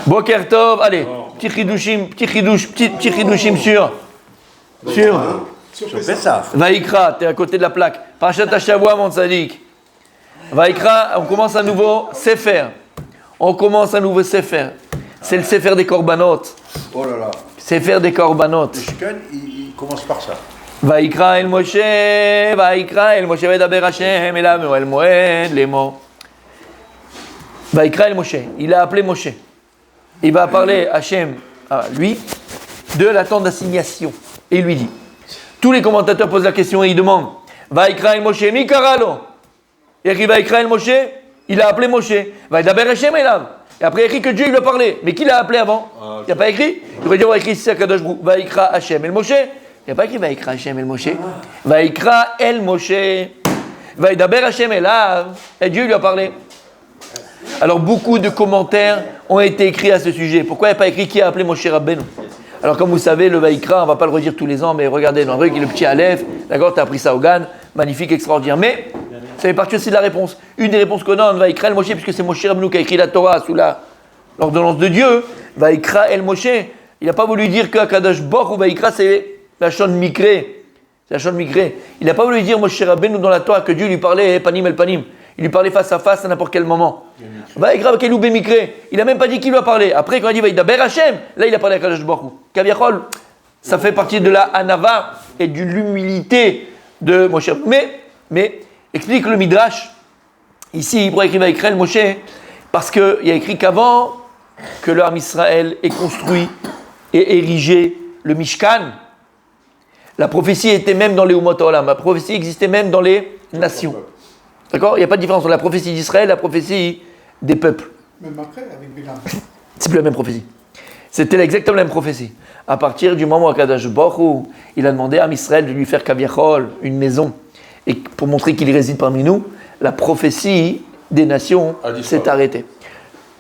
Boker Tov, allez, petit chidouchim sur Vaïkra, t'es à côté de la plaque. Parashat Hashavua, mon tzadik. Vaïkra, on commence un nouveau Sefer. C'est le Sefer des Korbanot. Oh là là. Sefer des Korbanot. Le Shkan, il commence par ça. Vaïkra el Moshe vedaber Hashem elav el moed lemo. Vaïkra el Moshe, il a appelé Moshe. Il va parler Hashem à lui de la tente d'assignation. Et il lui dit, tous les commentateurs posent la question et ils demandent, Vaïkra el Moshe, mi karalo. Il a écrit Vaïkra el Moshe, il a appelé Moshe. Vedaber Hashem elav. Et après il a écrit que Dieu il lui a parlé. Mais qui l'a appelé avant? Il n'a pas écrit. Il aurait dit, on va écrire ici à Kadosh Brou, Vaïkra Hashem el Moshe. Il n'a pas écrit Vaïkra Hashem el Moshe. Vaïkra el Moshe. Vaïdaber Hashem elav. Et Dieu lui a parlé. Alors beaucoup de commentaires ont été écrits à ce sujet. Pourquoi il n'y a pas écrit qui a appelé Moshe Rabbeinu? Alors comme vous savez, le Vaïkra, on ne va pas le redire tous les ans, mais regardez dans le truc, il est le petit Aleph. D'accord, tu as appris ça au Gan. Magnifique, extraordinaire. Mais ça fait partie aussi de la réponse. Une des réponses qu'on donne, Vaïkra el Moshe, puisque c'est Moshe Rabbeinu qui a écrit la Torah sous l'ordonnance de Dieu. Vaïkra el Moshe. Il n'a pas voulu dire que Kadosh Baruch ou Vaïkra, c'est la Shon Mikré. C'est la Shon Mikré. Il n'a pas voulu dire Moshe Rabbeinu dans la Torah que Dieu lui parlait panim el panim. Il lui parlait face à face à n'importe quel moment. Vaïkra kelou bemikré. Il n'a même pas dit qui lui a parlé. Après, quand il dit Vaïdaber Hashem, là il a parlé à Kadosh Baruch. Kaviachol, ça fait partie de la Hanava et de l'humilité de Moshe. Mais explique le Midrash. Ici, il pourrait écrire Vaïkra el Moshe parce qu'il y a écrit qu'avant que le Ham Israël ait construit et érigé le Mishkan, la prophétie était même dans les Umot Olam. La prophétie existait même dans les nations. D'accord? Il n'y a pas de différence entre la prophétie d'Israël et la prophétie des peuples. Même après, avec Bilam. C'est plus la même prophétie. C'était exactement la même prophétie. À partir du moment où Akadosh Baruch il a demandé à Israël de lui faire Kaviachol, une maison, et pour montrer qu'il réside parmi nous, la prophétie des nations s'est arrêtée.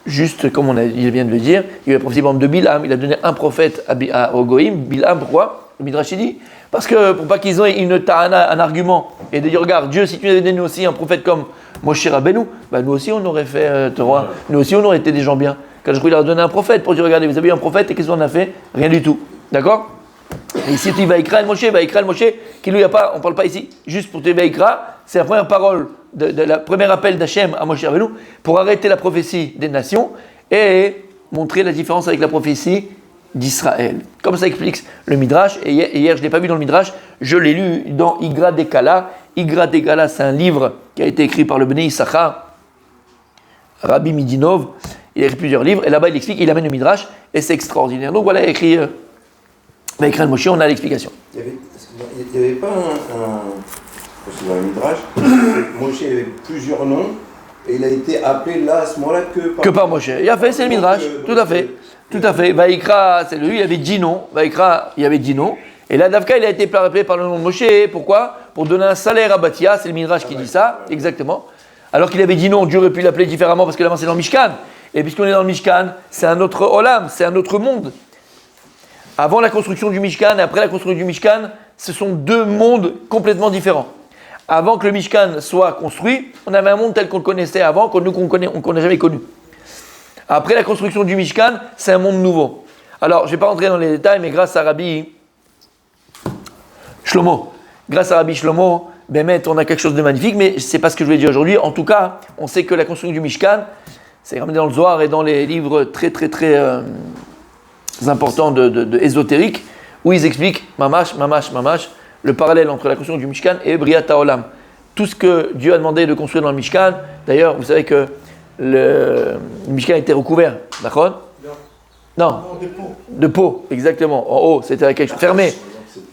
Juste comme il vient de le dire, il y a eu la prophétie de Bilam, il a donné un prophète au Goïm. Bilam, pourquoi? Le Midrash dit parce que pour pas qu'ils aient une ta'ana, un argument, et de dire regarde, Dieu, si tu avais donné nous aussi un prophète comme Moshe Rabbeinu, bah nous aussi on aurait fait Torah, nous aussi on aurait été des gens bien. Quand je crois qu'il a donné un prophète pour dire regardez, vous avez eu un prophète et qu'est-ce qu'on a fait? Rien du tout. D'accord? Et ici tu vas écrire Moshe, qui lui a pas, on parle pas ici, juste pour te Vaïkra, c'est la première parole, la première appel d'Hachem à Moshe Rabbeinu pour arrêter la prophétie des nations et montrer la différence avec la prophétie d'Israël. Comme ça explique le Midrash, et hier je ne l'ai pas vu dans le Midrash, je l'ai lu dans Igra Dekala. Igra Dekala, c'est un livre qui a été écrit par le Bnei Issachar, Rabbi Midinov. Il a écrit plusieurs livres, et là-bas il explique, il amène le Midrash, et c'est extraordinaire. Donc voilà, il a écrit Vaïkra el Moshe, on a l'explication. Il n'y avait pas parce que dans le Midrash, Moshe avait plusieurs noms, et il a été appelé là, à ce moment-là, que par Moshe. Il a fait, c'est le Midrash, tout à fait. Tout à fait. Vaïkra, c'est lui, il avait 10 noms. Vaïkra, il y avait 10 noms. Et là, Davka, il a été appelé par le nom de Moshe. Pourquoi? Pour donner un salaire à Bathia. C'est le Midrash qui dit ça, exactement. Alors qu'il avait 10 noms, Dieu aurait pu l'appeler différemment parce que là, c'est dans le Mishkan. Et puisqu'on est dans le Mishkan, c'est un autre Olam, c'est un autre monde. Avant la construction du Mishkan et après la construction du Mishkan, ce sont deux mondes complètement différents. Avant que le Mishkan soit construit, on avait un monde tel qu'on le connaissait avant, qu'on n'a jamais connu. Après la construction du Mishkan, c'est un monde nouveau. Alors, je ne vais pas rentrer dans les détails, mais grâce à Rabbi Shlomo, Bémet, on a quelque chose de magnifique, mais ce n'est pas ce que je voulais dire aujourd'hui. En tout cas, on sait que la construction du Mishkan, c'est ramené dans le Zohar et dans les livres très importants de ésotérique, où ils expliquent, mamash, le parallèle entre la construction du Mishkan et Briat HaOlam. Tout ce que Dieu a demandé de construire dans le Mishkan, d'ailleurs, vous savez que le Mishkan était recouvert, d'accord? Non, de peau, exactement. En haut, c'était quelque chose fermé.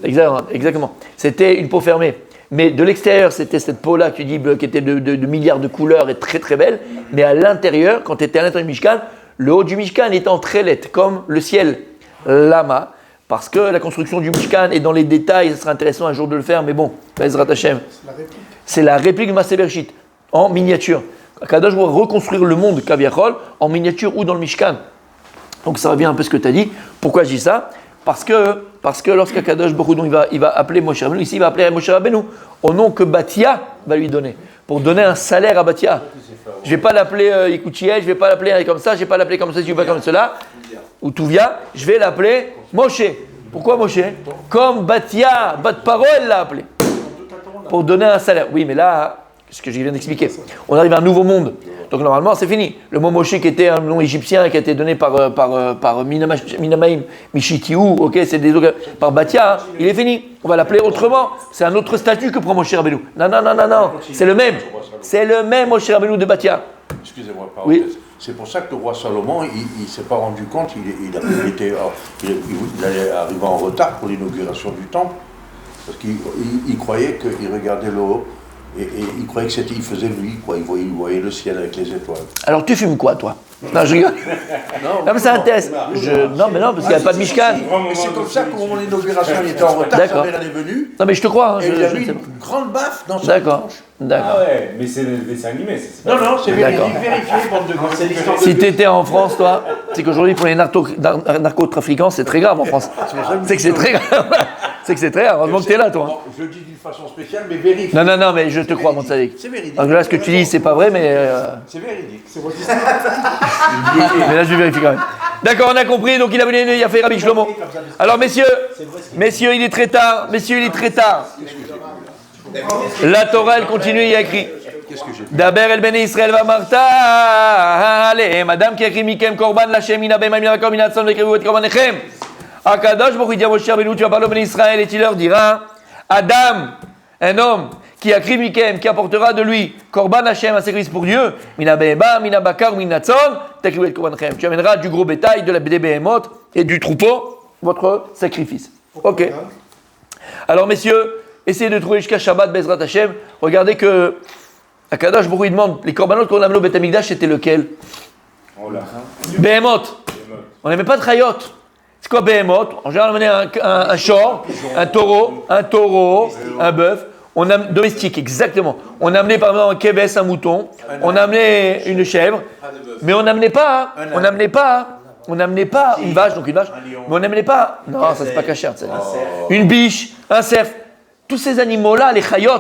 Exactement. C'était une peau fermée. Mais de l'extérieur, c'était cette peau-là qui était de milliards de couleurs et très très belle. Mais à l'intérieur, quand tu étais à l'intérieur du Mishkan, le haut du Mishkan était en trélette, comme le ciel. Lama. Parce que la construction du Mishkan est dans les détails, ce sera intéressant un jour de le faire, mais bon, Bezrat Hashem. C'est la réplique de Maaseh Bereshit, en miniature. Kadosh va reconstruire le monde Kaviachol en miniature ou dans le Mishkan. Donc ça revient un peu à ce que tu as dit. Pourquoi je dis ça? Parce que lorsque Kadosh Baruch Hu il va appeler Moshe Rabbeinu, ici il va appeler Moshe Rabbeinu au nom que Bathia va lui donner. pour donner un salaire à Bathia. Je ne vais pas l'appeler Ikoutiel, je ne vais pas l'appeler comme ça, je ne vais pas l'appeler comme ceci ou pas comme cela, ou Touvia, je vais l'appeler Moshe. Pourquoi Moshe? Comme Bathia, Bat Paro, elle l'a appelé. Pour donner un salaire. Oui, mais là, ce que je viens d'expliquer, on arrive à un nouveau monde. Donc normalement, c'est fini. Le mot Moshe qui était un nom égyptien qui a été donné par Minamaim Mishitiou, ok, c'est par Bathia, hein, il est fini. On va l'appeler autrement. C'est un autre statut que prend Moshe Rabbeinu. Non. C'est le même. C'est le même Moshe Rabbeinu de Bathia. Excusez-moi, oui. C'est pour ça que le roi Salomon, il ne s'est pas rendu compte, il allait arriver en retard pour l'inauguration du temple, parce qu'il croyait qu'il regardait le haut. Et il croyait qu'il faisait nuit, quoi. Il voyait le ciel avec les étoiles. Alors tu fumes quoi, toi? Non, je rigole. Non, mais c'est un test. Non, mais non, parce qu'il n'y a pas de Mishkan. Et c'est comme ça qu'au moment de l'inauguration, il était en retard, sa mère est venue. Non, mais je te crois. Et il a mis une grande baffe dans sa tronche. D'accord. Ah ouais, mais c'est le dessin animé. Non, c'est vérifié, bande de grands. Si tu étais en France, toi, c'est qu'aujourd'hui, pour les narcotrafiquants, c'est très grave en France. C'est que c'est très grave. C'est que c'est très grave. Heureusement que tu es là, toi. Je le dis d'une façon spéciale, mais vérifié. Non, mais je te crois, mon Tzadik. C'est véridique. Donc là, ce que tu dis, c'est pas vrai, mais. C'est véridique. C'est votre mais là, je vais vérifier quand même. D'accord, on a compris. Donc, il a fait Rabbi Shlomo. Alors, messieurs, il est très tard. La Torah, elle continue, il y a écrit. Daber el bene Israël va marta allez, madame qui a écrit Mikem Korban Lachem Mina Bema Mina Vakom Mina Tzon Vekrivu et Korbanechem. Akadosh Baruch Hu dit à Moshe Rabbeinu, tu vas parler au bene Israël et tu leur diras, Adam, un homme qui a écrit Mikem, qui apportera de lui Korban Lachem, un sacrifice pour Dieu, Mina Bema Mina Bakar Mina Tzon Vekrivu et Korbanechem. Tu amèneras du gros bétail, de la Behemoth et du troupeau, votre sacrifice. Ok. Alors messieurs, essayez de trouver jusqu'à Shabbat Bezrat Hashem. Regardez que Akadosh Baruch Hu demande, les corbanotes qu'on a amenés au Beth Amikdash, c'était lequel? Behemoth. On n'aimait pas de Chayot. C'est quoi Behemoth? En général, on amenait un shor, un taureau, un bœuf. On a domestique, exactement. On a amené par exemple un kébès, un mouton. On a amené une chèvre. Mais on n'amenait pas une vache, donc une vache. Mais on n'amenait pas. Non, ça c'est pas cachère. Une biche, un cerf. Tous ces animaux-là, les chayot,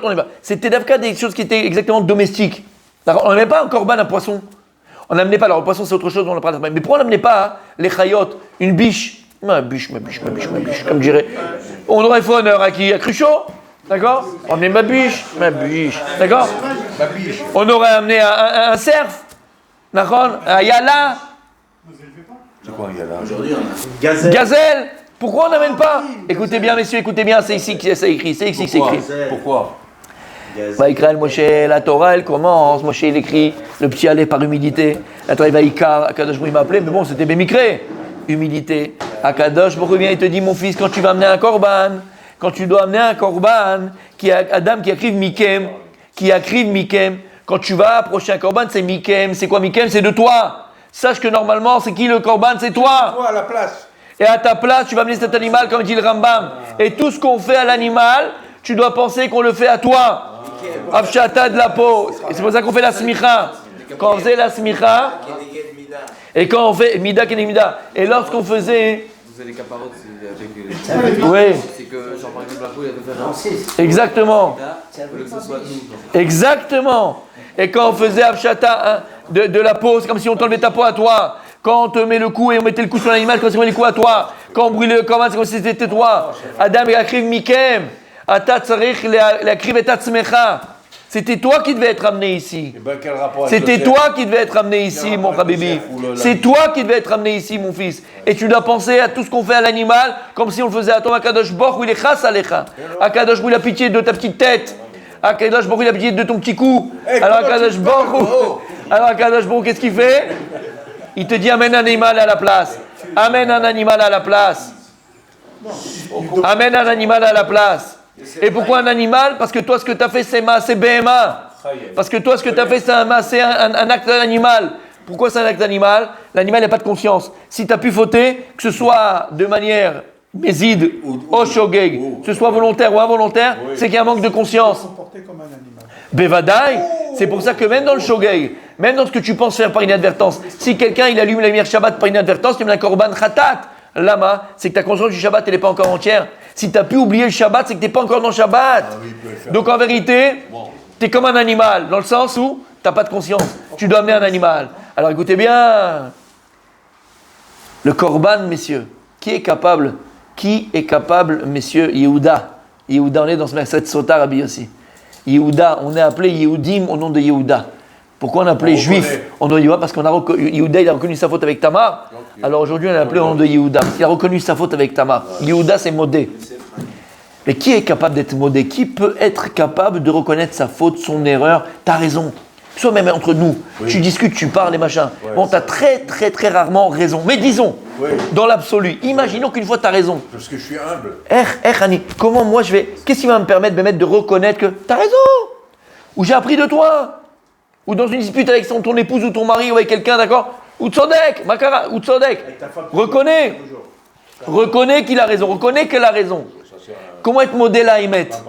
on les va. C'était d'abord des choses qui étaient exactement domestiques. On n'amenait pas un corban, un poisson. On n'amenait pas. Alors le poisson c'est autre chose, on en parle. Mais pourquoi on n'amenait pas les chayot, une biche, ma biche, comme dirait. On aurait fait honneur à qui? À Cruchot, d'accord? On amenait ma biche, d'accord? On aurait amené un cerf, d'accord? Un yala. C'est quoi, il y a là? Aujourd'hui, on a Gazelle. Pourquoi on n'amène pas? Écoutez bien, messieurs, écoutez bien, c'est ici que c'est écrit. Pourquoi? Vaïkra Moshe, la Torah, elle commence. Moshe, il écrit le petit aller par humilité. La Torah, Vaïkar, Akadosh Baruch Hu m'a appelé, mais bon, c'était Bémikré. Humilité. Akadosh Baruch Hu vient, il te dit, mon fils, quand tu vas amener un korban, quand tu dois amener un korban, Adam qui écrive Mikem, quand tu vas approcher un korban, c'est Mikem. C'est quoi Mikem? C'est de toi. Sache que normalement, c'est qui le korban? C'est toi. Toi à la place. Et à ta place, tu vas amener cet animal, comme dit le Rambam. Et tout ce qu'on fait à l'animal, tu dois penser qu'on le fait à toi. Avshata de la peau. Et c'est pour ça qu'on fait la smicha. Quand on faisait la smicha, et quand on fait mida kenegmida, et lorsqu'on faisait. Vous avez des caparottes avec oui. C'est que, genre par exemple, la peau, il y a fait exactement. que ce soit nous. Exactement. Et quand on faisait Avshata de la peau, c'est comme si on t'enlevait ta peau à toi. Quand on te met le coup et on mettait le coup sur l'animal, quand on met le coup à toi. Quand on brûlait le corban, c'est comme si c'était toi. Adam il a kriv mikem. Ata tzarich la kriv et tatzmecha. C'était toi qui devais être amené ici. C'était toi qui devais être amené ici, mon Habibi. C'est toi qui devais être amené ici, mon fils. Et tu dois penser à tout ce qu'on fait à l'animal, comme si on le faisait à toi. Akadosh Baruch Hu il est chas alecha. Akadosh Baruch Hu il a pitié de ta petite tête. Akadosh Baruch Hu il a pitié de ton petit cou. Alors Akadosh Baruch Hu, qu'est-ce qu'il fait? Il te dit amène un animal à la place. Amène un animal à la place. Amène un animal à la place. Et pourquoi un animal? Parce que toi, ce que tu as fait, c'est BMA. Parce que toi, ce que tu as fait, c'est un acte animal. Pourquoi c'est un acte animal? L'animal n'a pas de conscience. Si tu as pu fauter, que ce soit de manière méside, ou shogeg, que ce soit volontaire ou involontaire, c'est qu'il y a un manque de conscience. Bevadaï, c'est pour ça que même dans le shogeg, même dans ce que tu penses faire par inadvertance, si quelqu'un il allume la lumière Shabbat par inadvertance, tu mets un korban khatat. Lama, c'est que ta conscience du Shabbat elle n'est pas encore entière. Si tu as pu oublier le Shabbat, c'est que tu n'es pas encore dans le Shabbat. Donc en vérité, tu es comme un animal, dans le sens où tu n'as pas de conscience. Tu dois amener un animal. Alors écoutez bien, le korban, messieurs, qui est capable, messieurs, Yehuda, on est dans cette sota Rabbi aussi. Yehuda, on est appelé Yehudim au nom de Yehuda. Pourquoi on est appelé juif au nom de Yehuda? Parce qu'on a Yehuda, il a reconnu sa faute avec Tamar. Alors aujourd'hui, on est appelé au nom de Yehuda. Parce qu'il a reconnu sa faute avec Tamar. Yehuda, c'est modé. Mais qui est capable d'être modé? Qui peut être capable de reconnaître sa faute, son erreur? T'as raison. Soit même entre nous, tu discutes, tu parles et machin. Bon, t'as très rarement raison. Mais disons, dans l'absolu, imaginons qu'une fois t'as raison. Parce que je suis humble. Hani, comment moi qu'est-ce qui va me permettre de reconnaître que t'as raison? Ou j'ai appris de toi? Ou dans une dispute avec ton épouse ou ton mari ou avec quelqu'un, d'accord? Ou Tzodek, Makara, ou Tzodek. Reconnais qu'il a raison, reconnais qu'elle a raison. Comment être modèle à émettre?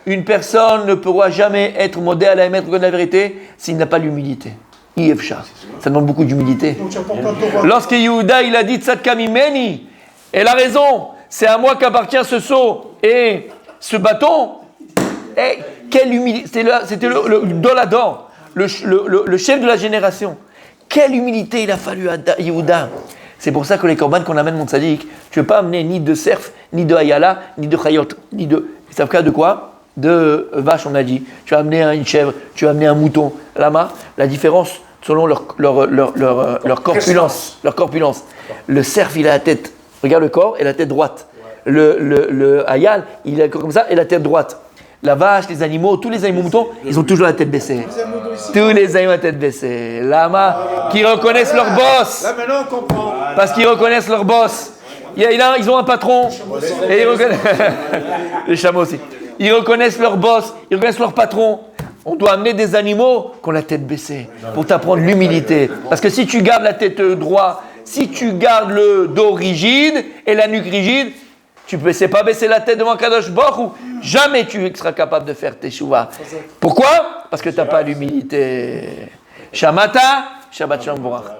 Une personne ne pourra jamais être modèle à la émettre de la vérité s'il n'a pas l'humilité. Yefcha. Ça demande beaucoup d'humilité. Lorsque Yehuda il a dit Tzadka mimeni, elle a raison, c'est à moi qu'appartient ce seau et ce bâton. Et quelle humilité, c'était le Dolador, le chef de la génération. Quelle humilité il a fallu à Yehuda. C'est pour ça que les korban qu'on amène mon tzaddik, tu ne veux pas amener ni de cerf, ni de hayala, ni de chayot, ni de. Ils savent de quoi? De vache, on a dit. Tu vas amener une chèvre, tu vas amener un mouton. Lama, la différence selon leur corpulence. Leur corpulence. Le cerf, il a la tête, regarde le corps, et la tête droite. Le hayal, il a comme ça, et la tête droite. La vache, les animaux, tous les animaux moutons, ils ont toujours la tête baissée. Tous les animaux la tête baissée. Lama, qui reconnaissent leur boss. Là maintenant on comprend. Parce qu'ils reconnaissent leur boss. Ils ont un patron. Et ils reconnaissent. Les chameaux aussi. Ils reconnaissent leur boss. Ils reconnaissent leur patron. On doit amener des animaux qui ont la tête baissée pour t'apprendre l'humilité. Parce que si tu gardes la tête droite, si tu gardes le dos rigide et la nuque rigide, tu ne sais pas baisser la tête devant Kadosh Baruch Hu. Jamais tu seras capable de faire tes teshuva. Pourquoi? Parce que tu n'as pas l'humilité. Shamata, Shabbat Shalom Borach.